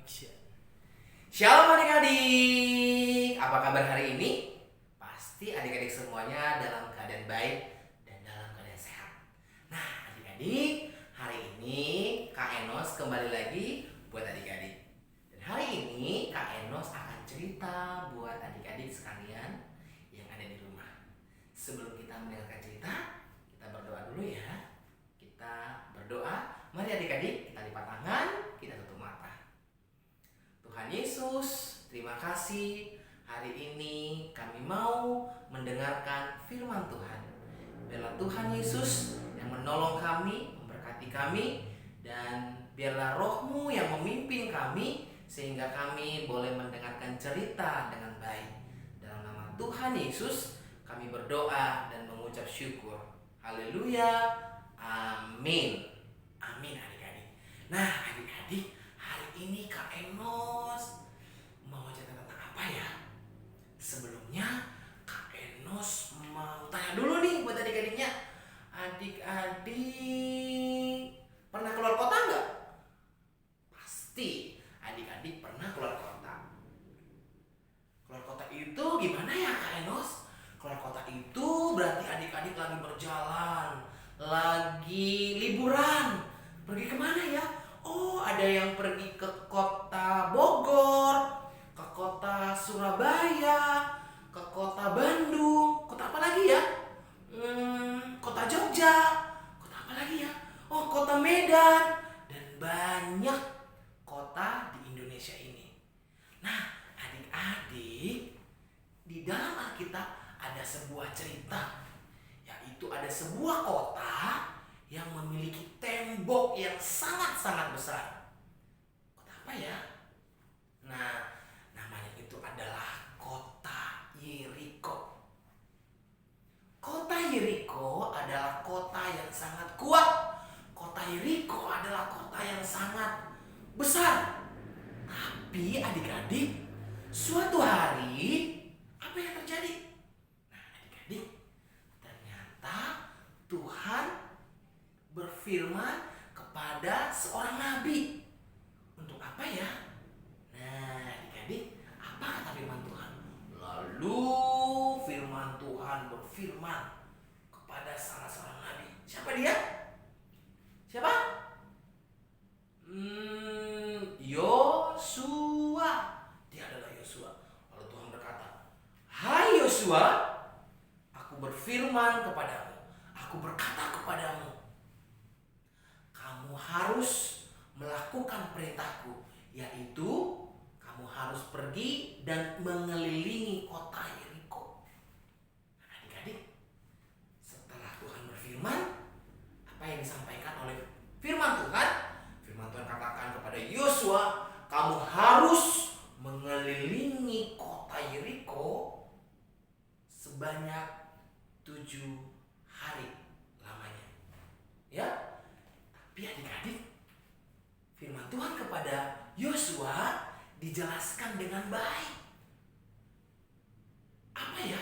Action. Shalom adik-adik, apa kabar hari ini? Pasti adik-adik semuanya dalam keadaan baik dan dalam keadaan sehat. Nah adik-adik, hari ini Kak Enos kembali lagi buat adik-adik. Dan hari ini Kak Enos akan cerita buat adik-adik sekalian yang ada di rumah. Sebelum kita mendengarkan cerita, kita berdoa dulu ya. Kita berdoa, mari adik-adik kita lipat tangan, kita tutup mata. Tuhan Yesus, terima kasih hari ini kami mau mendengarkan firman Tuhan. Biarlah Tuhan Yesus yang menolong kami, memberkati kami, dan biarlah Roh-Mu yang memimpin kami sehingga kami boleh mendengarkan cerita dengan baik. Dalam nama Tuhan Yesus kami berdoa dan mengucap syukur. Haleluya. Amin. Amin adik-adik. Nah adik-adik, hari ini Kak Enos mau cerita tentang apa ya? Sebelumnya Kak Enos mau tanya dulu nih buat adik-adiknya. Adik-adik pernah keluar kota nggak? Pasti adik-adik pernah keluar kota. Keluar kota itu gimana ya Kak Enos? Keluar kota itu berarti adik-adik lagi berjalan, lagi liburan. Pergi kemana ya? Oh, ada yang pergi ke kota Bogor, ke kota Surabaya, ke kota Bandung, kota apa lagi ya? Kota Jogja, kota apa lagi ya? Oh, kota Medan, dan banyak kota di Indonesia ini. Nah, adik-adik, di dalam Alkitab ada sebuah cerita, yaitu ada sebuah kota yang memiliki tembok yang sangat-sangat besar. Kota apa ya? Nah, namanya itu adalah kota Yeriko. Kota Yeriko adalah kota yang sangat kuat. Kota Yeriko adalah kota yang sangat besar. Tapi adik-adik, suatu hari apa yang terjadi? Nah, adik-adik, ternyata Tuhan berfirman kepada seorang nabi. Untuk apa ya? Nah, adik-adik, apa kata firman Tuhan? Lalu firman Tuhan berfirman kepada salah seorang nabi. Siapa dia? Siapa? Yosua. Dia adalah Yosua. Lalu Tuhan berkata, "Hai Yosua, aku berfirman kepadamu, aku berkata kepadamu, kamu harus melakukan perintahku, yaitu kamu harus pergi dan mengelilingi kota Yeriko." Nah, adik-adik, setelah Tuhan berfirman, apa yang disampaikan oleh firman Tuhan? Firman Tuhan katakan kepada Yosua, kamu harus mengelilingi kota Yeriko sebanyak 7 hari lamanya. Ya, tapi adik-adik, firman Tuhan kepada Yosua dijelaskan dengan baik. Apa ya?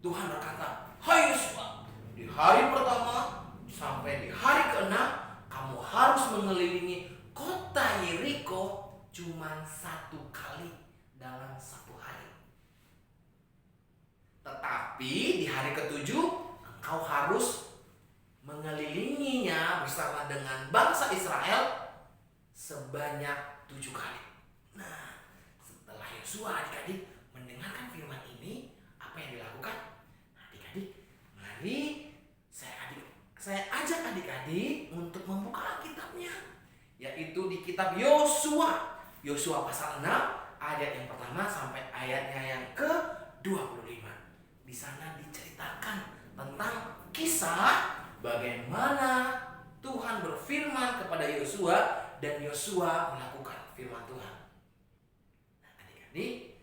Tuhan berkata, "Hai Yosua, di hari pertama sampai di hari ke-6 kamu harus mengelilingi kota Yeriko cuma 1 kali dalam 1 hari. Tetapi di hari ke-7 engkau harus mengelilinginya bersama dengan bangsa Israel sebanyak 7 kali." Nah, setelah Yosua adik-adik mendengarkan firman ini, apa yang dilakukan? Nah, adik-adik, mari saya ajak adik-adik untuk membuka Alkitabnya, yaitu di kitab Yosua. Yosua pasal 6 ayat yang pertama sampai ayatnya yang ke-25. Di sana diceritakan tentang kisah bagaimana Tuhan berfirman kepada Yosua dan Yosua melakukan firman Tuhan. Nah, adik-adik,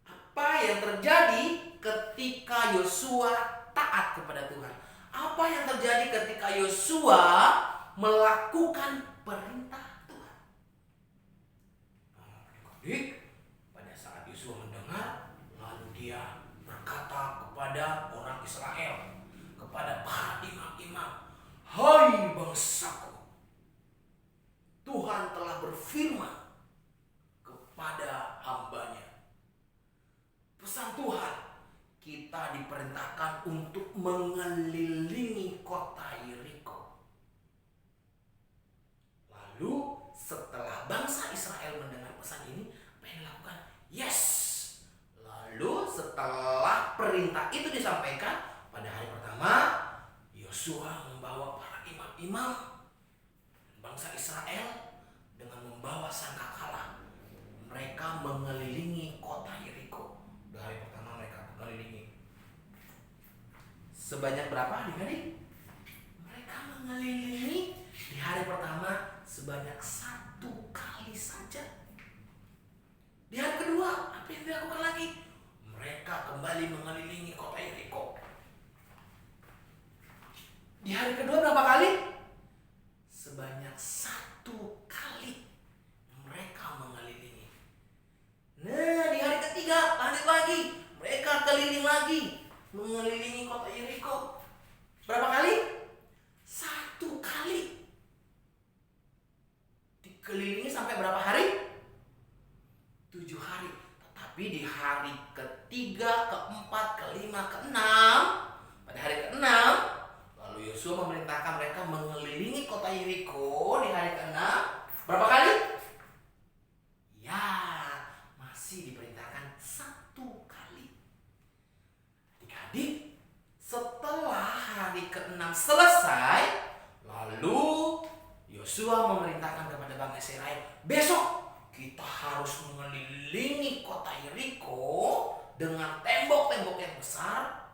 apa yang terjadi ketika Yosua taat kepada Tuhan? Apa yang terjadi ketika Yosua melakukan perintah Tuhan? Nah, adik-adik, pada saat Yosua mendengar, lalu dia berkata kepada orang Israel, kepada para imam-imam, "Hai bangsaku, Tuhan telah berfirman Israel mendengar pesan ini, apa yang dilakukan? Yes! Lalu setelah perintah itu disampaikan, pada hari pertama Yosua membawa para imam-imam bangsa Israel dengan membawa sangkakala. Mereka mengelilingi kota Yeriko. Di hari pertama mereka mengelilingi. Sebanyak berapa adik-adik? Mereka mengelilingi di hari pertama sebanyak 1 kali saja. Di hari kedua, apa yang dilakukan lagi? Mereka kembali mengelilingi kota Yeriko. Di hari kedua berapa kali? Sebanyak 1 kali mereka mengelilingi. Nah, di hari ketiga lanjut lagi. Mereka keliling lagi, mengelilingi kota Yeriko. Berapa kali? 1 kali. Dikelilingi sampai berapa hari? 7 hari. Tetapi di hari ketiga, keempat, kelima, keenam, pada hari keenam, lalu Yosua memerintahkan mereka mengelilingi kota Yeriko di hari keenam. Berapa kali? Ya, masih diperintahkan 1 kali. Adik-adik, setelah hari keenam selesai, lalu Yosua memerintahkan kepada bangsa Israel, besok kita harus mengelilingi kota Yeriko dengan tembok-tembok yang besar.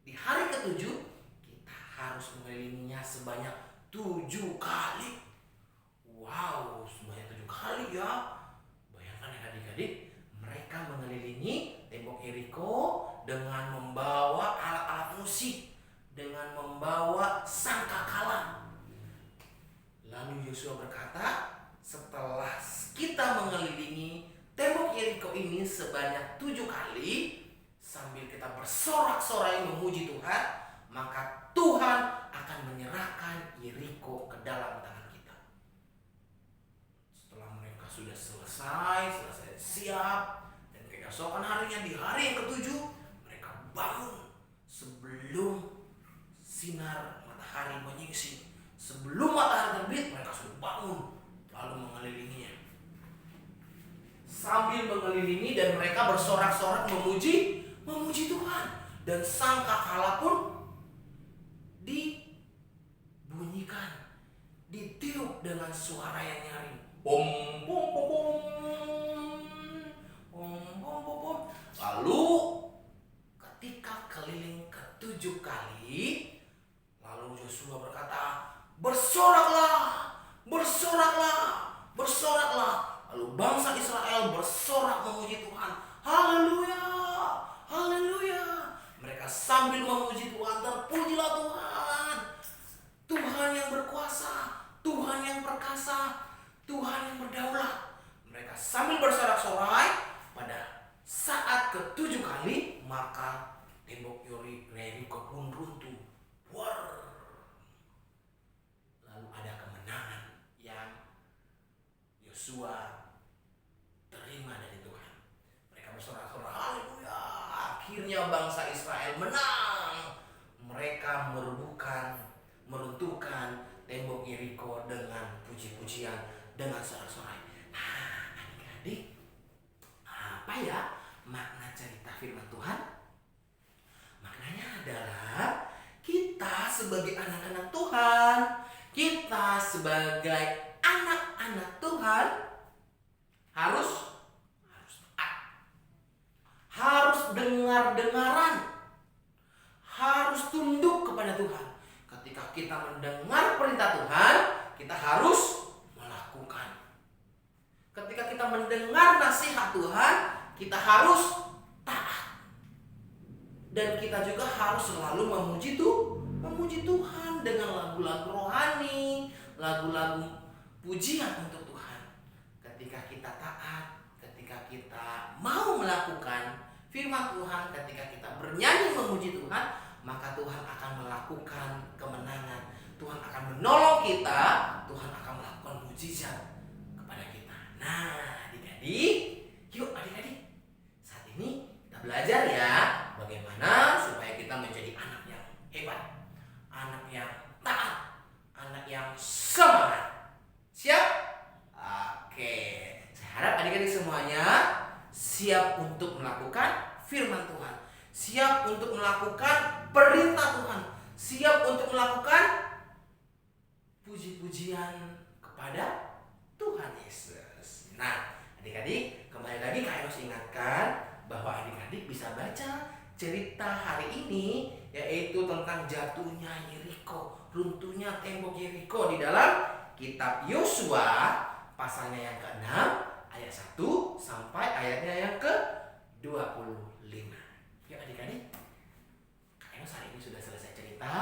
Di hari ketujuh kita harus mengelilinginya sebanyak 7 kali. Wow, sebanyak 7 kali ya. Bayangkan ya adik-adik, mereka mengelilingi tembok Yeriko dengan membawa alat-alat musik, dengan membawa sangkakala. Lalu Yosua berkata, setelah kita mengelilingi tembok Yeriko ini sebanyak 7 kali, sambil kita bersorak-sorai memuji Tuhan, maka Tuhan akan menyerahkan Yeriko ke dalam tangan kita. Setelah mereka sudah selesai siap, dan keesokan harinya di hari yang ketujuh, mereka bangun sebelum sinar matahari menyingsing. Sebelum matahari terbit, mereka sudah bangun, lalu mengelilinginya. Sambil mengelilingi dan mereka bersorak-sorak memuji Tuhan. Dan sangkakala pun dibunyikan, ditiup dengan suara yang nyaring. Bom bom bom bom. Bom bom bom bom. Lalu ketika keliling ke-7 kali, lalu Yosua berkata, bersoraklah, bersoraklah, bersoraklah. Lalu bangsa Israel bersorak memuji Tuhan. Haleluya, haleluya. Mereka sambil memuji Tuhan, terpujilah Tuhan. Tuhan yang berkuasa, Tuhan yang perkasa, Tuhan yang berdaulat. Mereka sambil bersorak-sorai. Pada saat ke-7 kali, maka tembok Yeriko pun runtuh. Lalu ada kemenangan yang Yosua terima dari Tuhan. Mereka bersorak-sorak, haleluya. Akhirnya bangsa Israel menang. Mereka meruntuhkan tembok Yeriko dengan puji-pujian, dengan sorak-sorai. Nah, adik-adik, apa ya makna cerita firman Tuhan? Maknanya adalah kita sebagai anak-anak Tuhan, kita sebagai anak-anak Tuhan harus taat, harus dengar-dengaran, harus tunduk kepada Tuhan. Ketika kita mendengar perintah Tuhan, kita harus melakukan. Ketika kita mendengar nasihat Tuhan, kita harus taat. Dan kita juga harus selalu memuji Tuhan dengan lagu-lagu rohani, lagu-lagu pujian untuk Tuhan. Ketika kita taat, ketika kita mau melakukan firman Tuhan, ketika kita bernyanyi memuji Tuhan, maka Tuhan akan melakukan kemenangan. Tuhan akan menolong kita, Tuhan akan melakukan mujizat kepada kita. Nah, adik-adik, yuk adik-adik, saat ini kita belajar ya bagaimana supaya kita menjadi anak yang hebat, anak yang taat, anak yang semangat. Siap? Oke. harap adik-adik semuanya siap untuk melakukan firman Tuhan, siap untuk melakukan perintah Tuhan, siap untuk melakukan puji-pujian kepada Tuhan Yesus. Nah, adik-adik, kembali lagi Kak Enos ingatkan bahwa adik-adik bisa baca cerita hari ini, yaitu tentang jatuhnya Yeriko, runtuhnya tembok Yeriko di dalam kitab Yosua pasalnya yang ke-6 ayat 1 sampai ayatnya yang ke-25. Yuk adik-adik, Kak Enos hari ini sudah selesai cerita.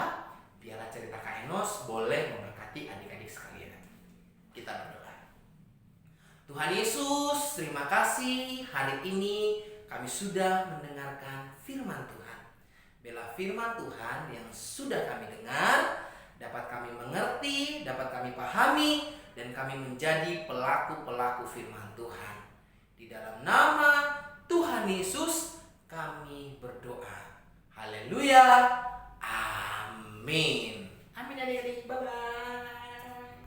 Biarlah cerita Kak Enos boleh memberkati adik-adik sekalian. Kita berdoa. Tuhan Yesus, terima kasih hari ini kami sudah mendengarkan firman Tuhan. Biarlah firman Tuhan yang sudah kami dengar dapat kami mengerti, dapat kami pahami, dan kami menjadi pelaku-pelaku firman Tuhan. Di dalam nama Tuhan Yesus kami berdoa. Haleluya. Amin.